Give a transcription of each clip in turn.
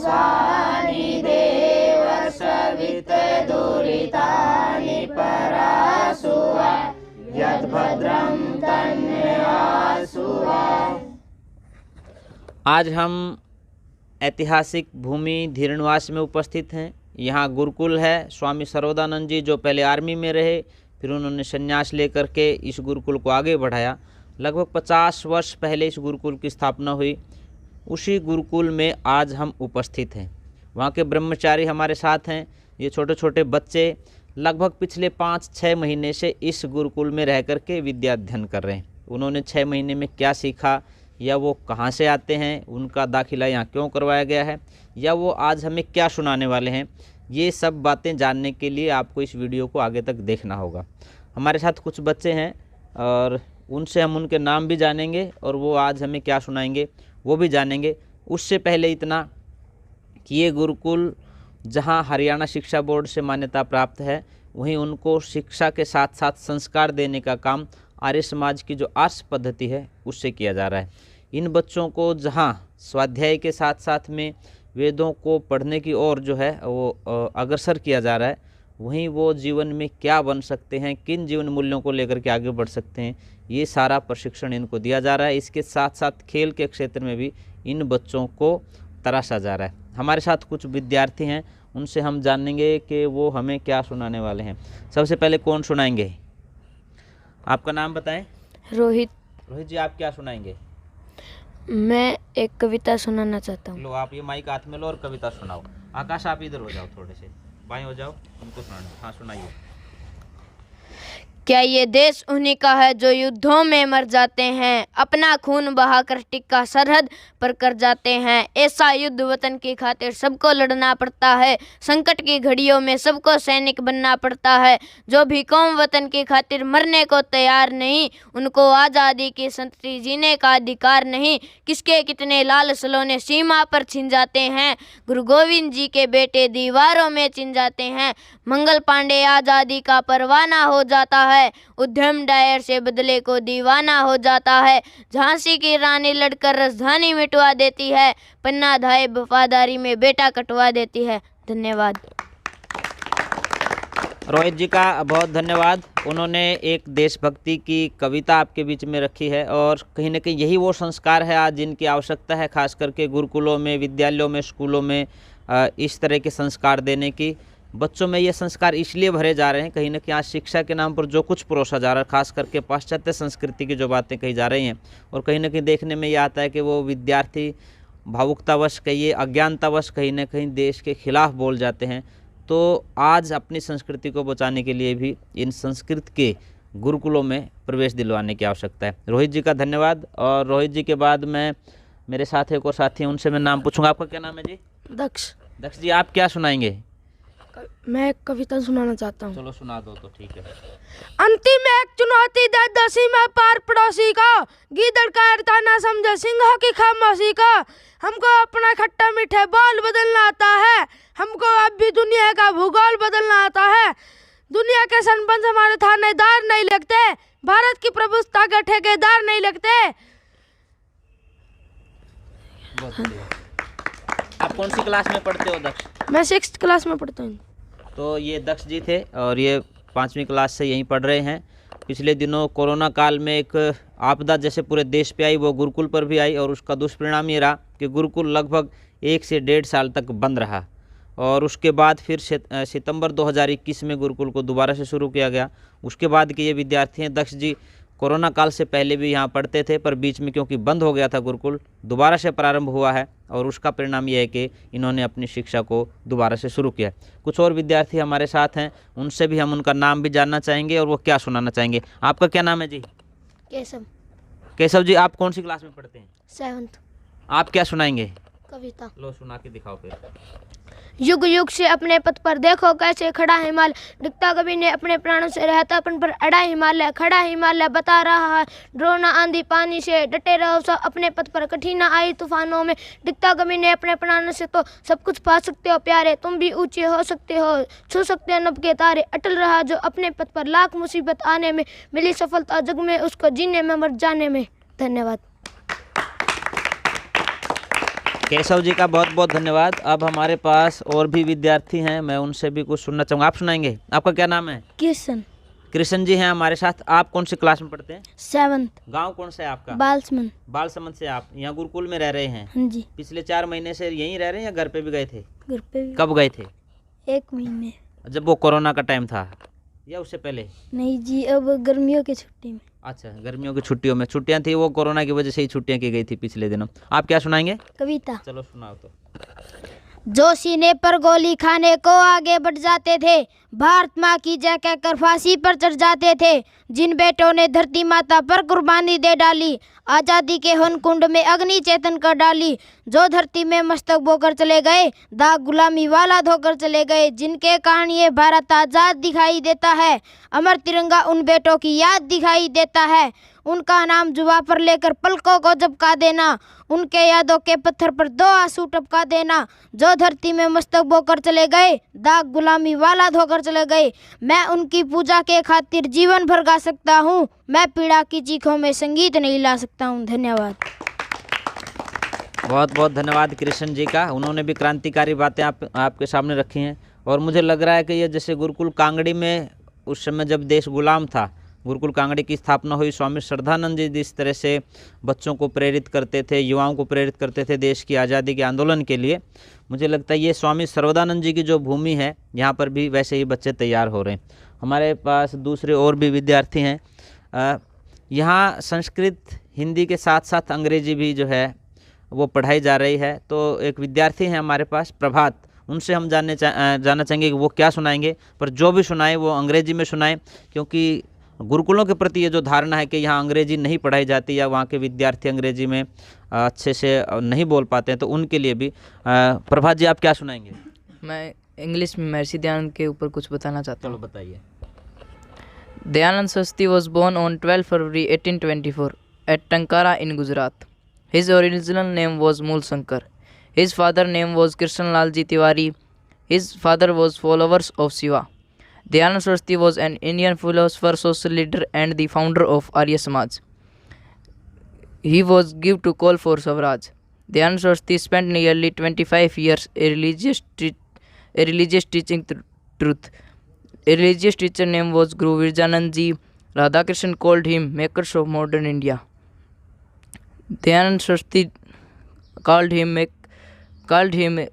स्वानि देव सवितदुरितानि परासुवा यद्भद्रं तन्मेवासुवा। आज हम ऐतिहासिक भूमि धीरनिवास में उपस्थित हैं। यहाँ गुरुकुल है। स्वामी सर्वदानंद जी जो पहले आर्मी में रहे, फिर उन्होंने संन्यास लेकर के इस गुरुकुल को आगे बढ़ाया। लगभग 50 वर्ष पहले इस गुरुकुल की स्थापना हुई। उसी गुरुकुल में आज हम उपस्थित हैं। वहाँ के ब्रह्मचारी हमारे साथ हैं। ये छोटे छोटे बच्चे लगभग पिछले 5-6 महीने से इस गुरुकुल में रह कर के विद्या अध्ययन कर रहे हैं। उन्होंने 6 महीने में क्या सीखा, या वो कहाँ से आते हैं, उनका दाखिला यहाँ क्यों करवाया गया है, या वो आज हमें क्या सुनाने वाले हैं, ये सब बातें जानने के लिए आपको इस वीडियो को आगे तक देखना होगा। हमारे साथ कुछ बच्चे हैं और उनसे हम उनके नाम भी जानेंगे और वो आज हमें क्या सुनाएंगे वो भी जानेंगे। उससे पहले इतना कि ये गुरुकुल जहाँ हरियाणा शिक्षा बोर्ड से मान्यता प्राप्त है, वहीं उनको शिक्षा के साथ साथ संस्कार देने का काम आर्य समाज की जो आर्ष पद्धति है उससे किया जा रहा है। इन बच्चों को जहाँ स्वाध्याय के साथ साथ में वेदों को पढ़ने की ओर जो है वो अग्रसर किया जा रहा है, वहीं वो जीवन में क्या बन सकते हैं, किन जीवन मूल्यों को लेकर के आगे बढ़ सकते हैं, ये सारा प्रशिक्षण इनको दिया जा रहा है। इसके साथ साथ खेल के क्षेत्र में भी इन बच्चों को तराशा जा रहा है। हमारे साथ कुछ विद्यार्थी हैं, उनसे हम जानेंगे कि वो हमें क्या सुनाने वाले हैं। सबसे पहले कौन सुनाएंगे? आपका नाम बताएं। रोहित। रोहित जी, आप क्या सुनाएंगे? मैं एक कविता सुनाना चाहता हूँ। लो, आप ये माइक हाथ में लो और कविता सुनाओ। आकाश, आप इधर हो जाओ, थोड़े से बाएं हो जाओ, उनको सुनाना। हाँ, सुनाइए। क्या ये देश उन्हीं का है जो युद्धों में मर जाते हैं, अपना खून बहाकर टिक्का सरहद पर कर जाते हैं। ऐसा युद्ध वतन की खातिर सबको लड़ना पड़ता है, संकट की घड़ियों में सबको सैनिक बनना पड़ता है। जो भी कौम वतन की खातिर मरने को तैयार नहीं, उनको आज़ादी की संतति जीने का अधिकार नहीं। किसके कितने लाल सलोने सीमा पर छिन जाते हैं, गुरु गोविंद जी के बेटे दीवारों में चिन जाते हैं। मंगल पांडे आज़ादी का परवाना हो जाता है, उद्यम डायर से बदले को दीवाना हो जाता है। झांसी की रानी लड़कर राजधानी मिटवा देती है, पन्ना धाए वफादारी में बेटा कटवा देती है। धन्यवाद। रोहित जी का बहुत धन्यवाद। उन्होंने एक देशभक्ति की कविता आपके बीच में रखी है और कहीं ना कहीं यही वो संस्कार है आज जिनकी आवश्यकता है, खास करके गुरुकुलों में, विद्यालयों में, स्कूलों में इस तरह के संस्कार देने की। बच्चों में ये संस्कार इसलिए भरे जा रहे हैं, कहीं ना कहीं आज शिक्षा के नाम पर जो कुछ परोसा जा रहा है, खास करके पाश्चात्य संस्कृति की जो बातें कही जा रही हैं, और कहीं ना कहीं देखने में ये आता है कि वो विद्यार्थी भावुकतावश, कहिए अज्ञानतावश, कहीं ना कहीं देश के खिलाफ बोल जाते हैं। तो आज अपनी संस्कृति को बचाने के लिए भी इन संस्कृत के गुरुकुलों में प्रवेश दिलवाने की आवश्यकता है। रोहित जी का धन्यवाद। और रोहित जी के बाद मैं मेरे साथ एक और साथी हैं, उनसे मैं नाम पूछूंगा। आपका क्या नाम है जी? दक्ष। दक्ष जी, आप क्या सुनाएंगे? मैं एक कविता सुनाना चाहता हूँ। चलो सुना दो तो ठीक है। अंतिम एक चुनौती दे दसी में पार पड़ोसी का, गीदड़ का अर्थात ना समझे सिंह की खामोशी का। हमको अपना खट्टा मीठे बोल बदलना आता है, हमको अब भी दुनिया का भूगोल बदलना आता है। दुनिया के सरपंच हमारे थानेदार नहीं लगते, भारत की प्रभुसत्ता के ठेकेदार नहीं लगते। आप कौन सी क्लास में पढ़ते हो दक्ष? मैं 6th क्लास में पढ़ता हूँ। तो ये दक्ष जी थे और ये 5वीं क्लास से यहीं पढ़ रहे हैं। पिछले दिनों कोरोना काल में एक आपदा जैसे पूरे देश पे आई, वो गुरुकुल पर भी आई और उसका दुष्परिणाम ये रहा कि गुरुकुल लगभग 1 से 1.5 साल तक बंद रहा। और उसके बाद फिर सितंबर 2021 में गुरुकुल को दोबारा से शुरू किया गया। उसके बाद के ये विद्यार्थी हैं। दक्ष जी कोरोना काल से पहले भी यहाँ पढ़ते थे, पर बीच में क्योंकि बंद हो गया था गुरुकुल, दोबारा से प्रारंभ हुआ है और उसका परिणाम ये है कि इन्होंने अपनी शिक्षा को दोबारा से शुरू किया। कुछ और विद्यार्थी हमारे साथ हैं, उनसे भी हम उनका नाम भी जानना चाहेंगे और वो क्या सुनाना चाहेंगे। आपका क्या नाम है जी? केशव। केशव जी, आप कौन सी क्लास में पढ़ते हैं? 7th। आप क्या सुनाएंगे? कविता। लो सुना के दिखाओ फिर। युग युग से अपने पथ पर देखो कैसे खड़ा हिमालय, दिखता कभी ने अपने प्राणों से, रहता अपन पर अड़ा हिमालय। खड़ा हिमालय बता रहा है, डरो ना आंधी पानी से, डटे रहो सब अपने पथ पर, कठिन आई तूफानों में। दिखता कभी ने अपने प्राणों से तो सब कुछ पा सकते हो प्यारे, तुम भी ऊंचे हो सकते हो, छू सकते हो नभ के तारे। अटल रहा जो अपने पथ पर, लाख मुसीबत आने में मिली सफलता जग में, उसको जीने में मर जाने में। धन्यवाद। केशव जी का बहुत बहुत धन्यवाद। अब हमारे पास और भी विद्यार्थी हैं, मैं उनसे भी कुछ सुनना चाहूँगा। आप सुनाएंगे? आपका क्या नाम है? किशन। कृष्ण जी हैं हमारे साथ। आप कौन सी क्लास में पढ़ते हैं? 7th। गांव कौन सा है आपका? बालसमंद। बालसमंद से आप यहाँ गुरुकुल में रह रहे हैं? हाँ जी। पिछले 4 महीने से यहीं रह रहे हैं या घर पे भी गए थे? घर पे भी। कब गए थे? 1 महीने। जब वो कोरोना का टाइम था या उससे पहले? नहीं जी, अब गर्मियों की छुट्टी में। अच्छा, गर्मियों की छुट्टियों में। छुट्टियां थी, वो कोरोना की वजह से ही छुट्टियां की गई थी पिछले दिनों। आप क्या सुनाएंगे? कविता। चलो सुनाओ तो। जो सीने पर गोली खाने को आगे बढ़ जाते थे, भारत माँ की जय कहकर फांसी पर चढ़ जाते थे, जिन बेटों ने धरती माता पर कुर्बानी दे डाली, आज़ादी के हवन कुंड में अग्नि चेतन कर डाली, जो धरती में मस्तक बोकर चले गए, दाग गुलामी वाला धोकर चले गए, जिनके कारण ये भारत आज़ाद दिखाई देता है, अमर तिरंगा उन बेटों की याद दिखाई देता है, उनका नाम जुबा पर लेकर पलकों को झपका देना, उनके यादों के पत्थर पर 2 आंसू टपका देना, जो धरती में मस्तक बोकर चले गए, दाग गुलामी वाला धोकर चले गए, मैं उनकी पूजा के खातिर जीवन भर गा सकता हूँ, मैं पीड़ा की चीखों में संगीत नहीं ला सकता हूँ। धन्यवाद। बहुत बहुत धन्यवाद कृष्ण जी का। उन्होंने भी क्रांतिकारी बातें आपके सामने रखी हैं। और मुझे लग रहा है कि ये जैसे गुरुकुल कांगड़ी में उस समय जब देश गुलाम था, गुरुकुल कांगड़ी की स्थापना हुई, स्वामी श्रद्धानंद जी जिस तरह से बच्चों को प्रेरित करते थे, युवाओं को प्रेरित करते थे देश की आज़ादी के आंदोलन के लिए, मुझे लगता है ये स्वामी सर्वदानंद जी की जो भूमि है, यहाँ पर भी वैसे ही बच्चे तैयार हो रहे हैं। हमारे पास दूसरे और भी विद्यार्थी हैं। यहाँ संस्कृत हिंदी के साथ साथ अंग्रेजी भी जो है वो पढ़ाई जा रही है। तो एक विद्यार्थी हैं हमारे पास, प्रभात, उनसे हम जानना चाहेंगे कि वो क्या सुनाएंगे, पर जो भी सुनाएं वो अंग्रेजी में सुनाएं, क्योंकि गुरुकुलों के प्रति ये जो धारणा है कि यहाँ अंग्रेजी नहीं पढ़ाई जाती या वहाँ के विद्यार्थी अंग्रेजी में अच्छे से नहीं बोल पाते हैं, तो उनके लिए भी। प्रभात जी, आप क्या सुनाएंगे? मैं इंग्लिश में महर्षि दयानंद के ऊपर कुछ बताना चाहता हूँ। चलो बताइए। Dayanand Saraswati was born on 12 February 1824 at Tankara in Gujarat. His original name was Mool Shankar. His father name was Krishnalal Ji Tiwari. His father was followers of Shiva. Dayanand Saraswati was an Indian philosopher, social leader and the founder of Arya Samaj. He was given to call for Swaraj. Dayanand Saraswati spent nearly 25 years a religious teaching truth. A religious teacher name was Guru Virjanand Ji. Radhakrishnan called him makers of modern India. Dayanand Saraswati called him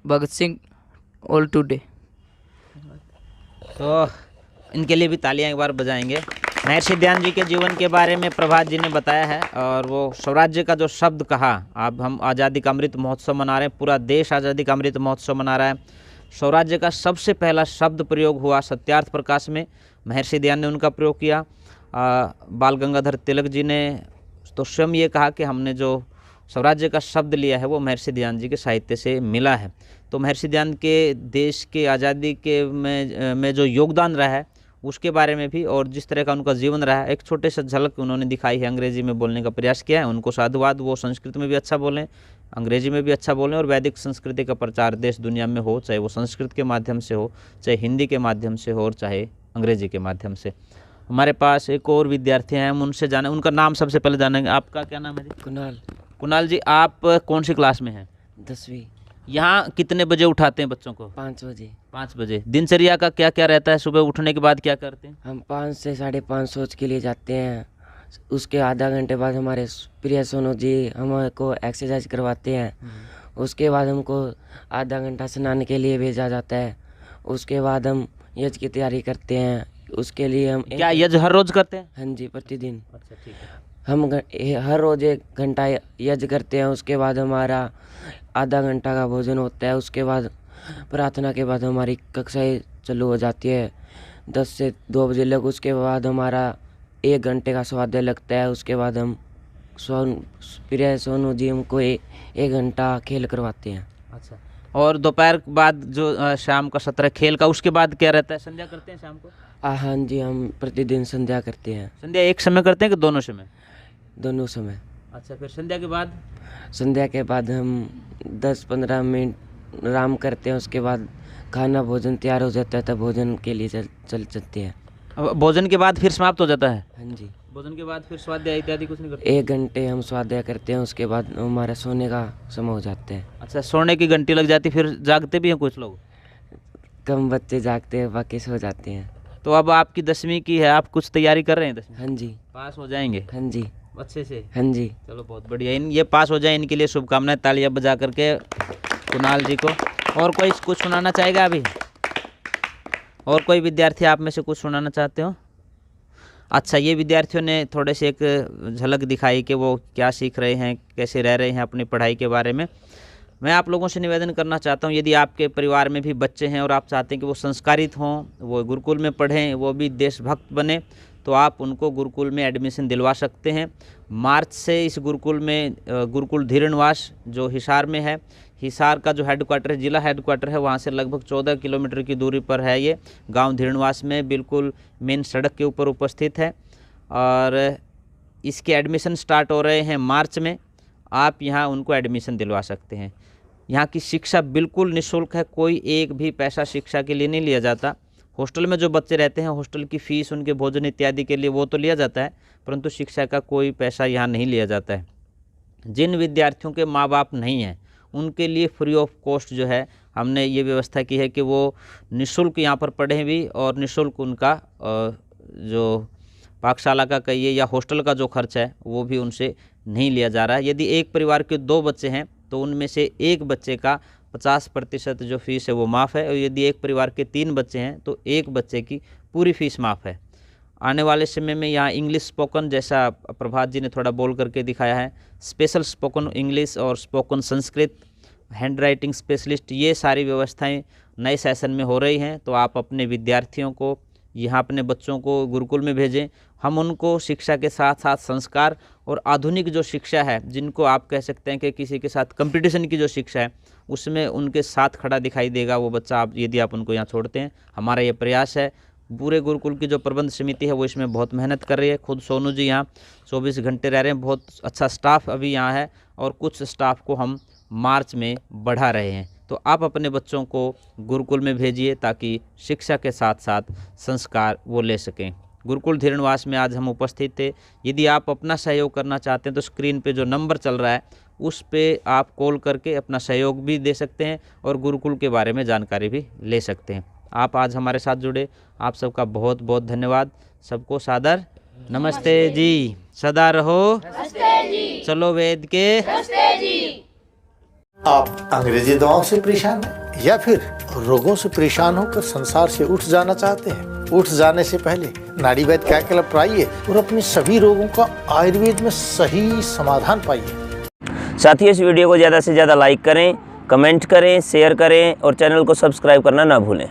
Bhagat Singh all today. तो इनके लिए भी तालियां एक बार बजाएंगे। महर्षि दयानंद जी के जीवन के बारे में प्रभात जी ने बताया है, और वो स्वराज्य का जो शब्द कहा, अब हम आज़ादी का अमृत महोत्सव मना रहे हैं, पूरा देश आज़ादी का अमृत महोत्सव मना रहा है। स्वराज्य का सबसे पहला शब्द प्रयोग हुआ सत्यार्थ प्रकाश में, महर्षि दयानंद ने उनका प्रयोग किया। बाल गंगाधर तिलक जी ने तो स्वयं ये कहा कि हमने जो स्वराज्य का शब्द लिया है वो महर्षि दयानंद जी के साहित्य से मिला है। तो महर्षि दयानंद के देश के आज़ादी के में जो योगदान रहा है उसके बारे में भी, और जिस तरह का उनका जीवन रहा है, एक छोटे से झलक उन्होंने दिखाई है। अंग्रेजी में बोलने का प्रयास किया है। उनको साधुवाद, वो संस्कृत में भी अच्छा बोलें, अंग्रेजी में भी अच्छा बोलें, और वैदिक संस्कृति का प्रचार देश दुनिया में हो, चाहे वो संस्कृत के माध्यम से हो, चाहे हिंदी के माध्यम से हो, और चाहे अंग्रेजी के माध्यम से। हमारे पास एक और विद्यार्थी हैं, हम उनसे जाने, उनका नाम सबसे पहले जानेंगे। आपका क्या नाम है? कुणाल। कुणाल जी, आप कौन सी क्लास में हैं? 10वीं। यहाँ कितने बजे उठाते हैं बच्चों को? 5 बजे। 5 बजे। दिनचर्या का क्या क्या रहता है? सुबह उठने के बाद क्या करते हैं? हम 5 से 5:30 सोच के लिए जाते हैं। उसके आधा घंटे बाद हमारे प्रिय सोनू जी हमको एक्सरसाइज करवाते हैं। उसके बाद हमको आधा घंटा स्नान के लिए भेजा जाता है। उसके बाद हम यज्ञ की तैयारी करते हैं। उसके लिए हम क्या यज्ञ हर रोज करते हैं? हाँ जी, प्रतिदिन। अच्छा, ठीक है। हम हर रोज़ 1 घंटा यज्ञ करते हैं। उसके बाद हमारा आधा घंटा का भोजन होता है। उसके बाद प्रार्थना के बाद हमारी कक्षाएं चालू हो जाती है 10 से 2 बजे लग। उसके बाद हमारा 1 घंटे का स्वाध्याय लगता है। उसके बाद हम प्रिय सोनू जी हमको 1 घंटा खेल करवाते हैं। अच्छा, और दोपहर के बाद जो शाम का सत्र खेल का, उसके बाद क्या रहता है? संध्या करते हैं शाम को? हाँ जी, हम प्रतिदिन संध्या करते हैं। संध्या एक समय करते हैं कि दोनों समय? दोनों समय। अच्छा, फिर संध्या के बाद? संध्या के बाद हम 10-15 मिनट आराम करते हैं। उसके बाद खाना भोजन तैयार हो जाता है, तब भोजन के लिए चलते हैं। अब भोजन के बाद फिर समाप्त हो जाता है? हाँ जी। भोजन के बाद फिर स्वाध्याय इत्यादि कुछ नहीं करते? 1 घंटे हम स्वाध्याय करते हैं, उसके बाद हमारा सोने का समय हो जाते हैं। अच्छा, सोने की घंटी लग जाती, फिर जागते भी हैं कुछ लोग? कम बच्चे जागते हैं, बाकी सो जाते हैं। तो अब आपकी 10वीं की है, आप कुछ तैयारी कर रहे हैं 10वीं? हाँ जी। पास हो जाएंगे हाँ जी। अच्छे से? हाँ जी। चलो बहुत बढ़िया, ये पास हो जाए, इनके लिए शुभकामनाएं। तालियां बजा करके कुणाल जी को। और कोई कुछ सुनाना चाहेगा अभी? और कोई विद्यार्थी आप में से कुछ सुनाना चाहते हो? अच्छा, ये विद्यार्थियों ने थोड़े से एक झलक दिखाई कि वो क्या सीख रहे हैं, कैसे रह रहे हैं अपनी पढ़ाई के बारे में। मैं आप लोगों से निवेदन करना चाहता हूँ, यदि आपके परिवार में भी बच्चे हैं और आप चाहते हैं कि वो संस्कारित हों, वो गुरुकुल में पढ़ें, वो भी देशभक्त बने, तो आप उनको गुरुकुल में एडमिशन दिलवा सकते हैं। मार्च से इस गुरुकुल में गुरुकुल धीरनिवास जो हिसार में है, हिसार का जो हेडक्वार्टर है, जिला हेडक्वार्टर है, वहाँ से लगभग 14 किलोमीटर की दूरी पर है ये गांव धीरनिवास में, बिल्कुल मेन सड़क के ऊपर उपस्थित है। और इसके एडमिशन स्टार्ट हो रहे हैं मार्च में। आप यहाँ उनको एडमिशन दिलवा सकते हैं। यहाँ की शिक्षा बिल्कुल निःशुल्क है, कोई एक भी पैसा शिक्षा के लिए नहीं लिया जाता। हॉस्टल में जो बच्चे रहते हैं, हॉस्टल की फ़ीस, उनके भोजन इत्यादि के लिए वो तो लिया जाता है, परंतु शिक्षा का कोई पैसा यहाँ नहीं लिया जाता है। जिन विद्यार्थियों के माँ बाप नहीं हैं, उनके लिए फ्री ऑफ कॉस्ट जो है हमने ये व्यवस्था की है कि वो निःशुल्क यहाँ पर पढ़ें भी, और निःशुल्क उनका जो पाठशाला का कहिए या हॉस्टल का जो खर्च है वो भी उनसे नहीं लिया जा रहा है। यदि एक परिवार के 2 बच्चे हैं तो उनमें से एक बच्चे का 50% जो फीस है वो माफ़ है, और यदि एक परिवार के 3 बच्चे हैं तो एक बच्चे की पूरी फीस माफ़ है। आने वाले समय में यहाँ इंग्लिश स्पोकन, जैसा प्रभात जी ने थोड़ा बोल करके दिखाया है, स्पेशल स्पोकन इंग्लिश और spoken Sanskrit, hand writing specialist, ये सारी व्यवस्थाएं नए सेशन में हो रही हैं। तो आप अपने विद्यार्थियों को यहाँ, अपने बच्चों को गुरुकुल में भेजें। हम उनको शिक्षा के साथ साथ संस्कार और आधुनिक जो शिक्षा है, जिनको आप कह सकते हैं कि किसी के साथ कंपटीशन की जो शिक्षा है, उसमें उनके साथ खड़ा दिखाई देगा वो बच्चा, आप यदि आप उनको यहाँ छोड़ते हैं। हमारा ये प्रयास है। पूरे गुरुकुल की जो प्रबंध समिति है वो इसमें बहुत मेहनत कर रही है। खुद सोनू जी यहाँ 24 घंटे रह रहे हैं। बहुत अच्छा स्टाफ अभी यहाँ है, और कुछ स्टाफ को हम मार्च में बढ़ा रहे हैं। तो आप अपने बच्चों को गुरुकुल में भेजिए ताकि शिक्षा के साथ साथ संस्कार वो ले सकें। गुरुकुल धीरनिवास में आज हम उपस्थित थे। यदि आप अपना सहयोग करना चाहते हैं तो स्क्रीन पे जो नंबर चल रहा है उस पे आप कॉल करके अपना सहयोग भी दे सकते हैं और गुरुकुल के बारे में जानकारी भी ले सकते हैं। आप आज हमारे साथ जुड़े, आप सबका बहुत बहुत धन्यवाद। सबको सादर नमस्ते जी। सदा रहो चलो वेद के। आप अंग्रेजी दवाओं से परेशान हैं या फिर रोगों से परेशान होकर संसार से उठ जाना चाहते हैं? उठ जाने से पहले नाड़ीवैद क्या क्लब पर आइए और अपने सभी रोगों का आयुर्वेद में सही समाधान पाइए। साथियों, इस वीडियो को ज़्यादा से ज़्यादा लाइक करें, कमेंट करें, शेयर करें और चैनल को सब्सक्राइब करना ना भूलें।